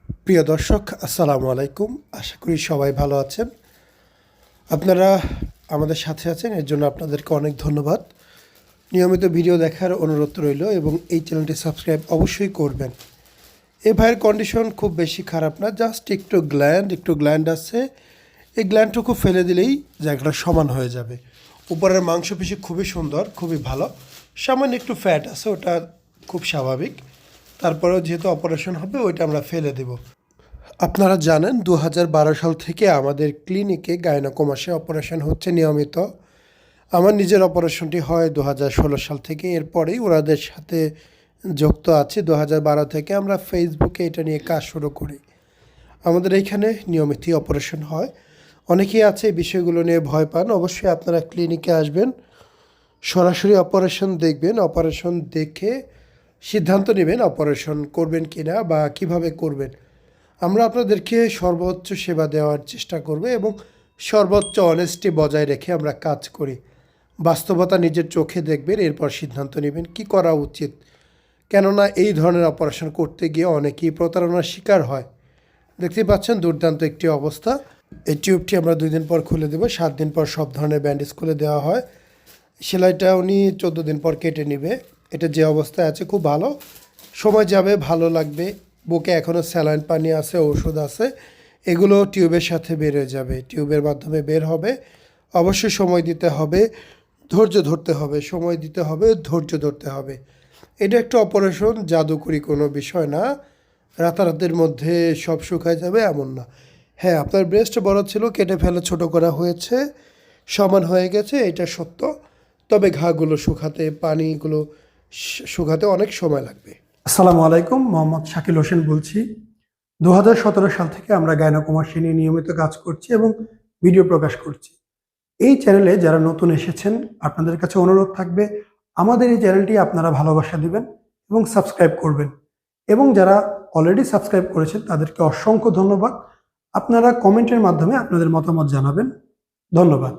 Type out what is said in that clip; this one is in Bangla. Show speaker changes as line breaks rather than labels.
প্রিয় দর্শক, আসসালামু আলাইকুম। আশা করি সবাই ভালো আছেন। আপনারা আমাদের সাথে আছেন, এর জন্য আপনাদেরকে অনেক ধন্যবাদ। নিয়মিত ভিডিও দেখার অনুরোধ রইল এবং এই চ্যানেলটি সাবস্ক্রাইব অবশ্যই করবেন। এই ভাইয়ের কন্ডিশন খুব বেশি খারাপ না, জাস্ট একটু গ্ল্যান্ড আছে। এই গ্ল্যান্ডটুকু ফেলে দিলেই জায়গাটা সমান হয়ে যাবে। উপরের মাংসপেশি খুবই সুন্দর, খুবই ভালো। সামান্য একটু ফ্যাট আছে, ওটা খুব স্বাভাবিক। তারপরেও যেহেতু অপারেশন হবে, ওইটা আমরা ফেলে দেব। আপনারা জানেন 2012 সাল থেকে আমাদের ক্লিনিকে গাইনোকোমাসে অপারেশন হচ্ছে নিয়মিত। আমার নিজের অপারেশনটি হয় 2016 সাল থেকে। এরপরেই ওনাদের সাথে যুক্ত আছি। 2012 থেকে আমরা ফেসবুকে এটা নিয়ে কাজ শুরু করি। আমাদের এইখানে নিয়মিতই অপারেশন হয়। অনেকেই আছে এই বিষয়গুলো নিয়ে ভয় পান। অবশ্যই আপনারা ক্লিনিকে আসবেন, সরাসরি অপারেশন দেখবেন। অপারেশন দেখে সিদ্ধান্ত নেবেন অপারেশন করবেন কিনা বা কিভাবে করবেন। আমরা আপনাদেরকে সর্বোচ্চ সেবা দেওয়ার চেষ্টা করব এবং সর্বোচ্চ অনেস্টি বজায় রেখে আমরা কাজ করি। বাস্তবতা নিজের চোখে দেখবেন, এরপর সিদ্ধান্ত নেবেন কী করা উচিত। কেননা এই ধরনের অপারেশন করতে গিয়ে অনেকেই প্রতারণার শিকার হয়। দেখতে পাচ্ছেন দুর্দান্ত একটি অবস্থা। এই টিউবটি আমরা 2 দিন পর খুলে দেবো। 7 দিন পর সব ধরনের ব্যান্ডেজ খুলে দেওয়া হয়। সেলাইটা উনি 14 দিন পর কেটে নেবে। এটা যে অবস্থায় আছে খুব ভালো। সময় যাবে, ভালো লাগবে। বুকে এখনও স্যালাইন পানি আছে, ওষুধ আছে, এগুলো টিউবের সাথে বের হয়ে যাবে, টিউবের মাধ্যমে বের হবে। অবশ্যই সময় দিতে হবে, ধৈর্য ধরতে হবে, সময় দিতে হবে, ধৈর্য ধরতে হবে। এটা একটা অপারেশন, জাদুকরি কোনো বিষয় না। রাতারাতির মধ্যে সব শুকায় যাবে এমন না। হ্যাঁ, আপনার ব্রেস্ট বড় ছিল, কেটে ফেলে ছোট করা হয়েছে, সমান হয়ে গেছে, এটা সত্য। তবে ঘাগুলো শুকাতে, পানিগুলো শুকাতে অনেক সময় লাগবে। আসসালামু আলাইকুম, মোহাম্মদ শাকিল হোসেন বলছি। 2017 সাল থেকে আমরা গাইনোকোমাসি নিয়ে নিয়মিত কাজ করছি এবং ভিডিও প্রকাশ করছি। এই চ্যানেলে যারা নতুন এসেছেন, আপনাদের কাছে অনুরোধ থাকবে আমাদের এই চ্যানেলটি আপনারা ভালোবাসা দিবেন এবং সাবস্ক্রাইব করবেন। এবং যারা অলরেডি সাবস্ক্রাইব করেছেন তাদেরকে অসংখ্য ধন্যবাদ। আপনারা কমেন্টের মাধ্যমে আপনাদের মতামত জানাবেন। ধন্যবাদ।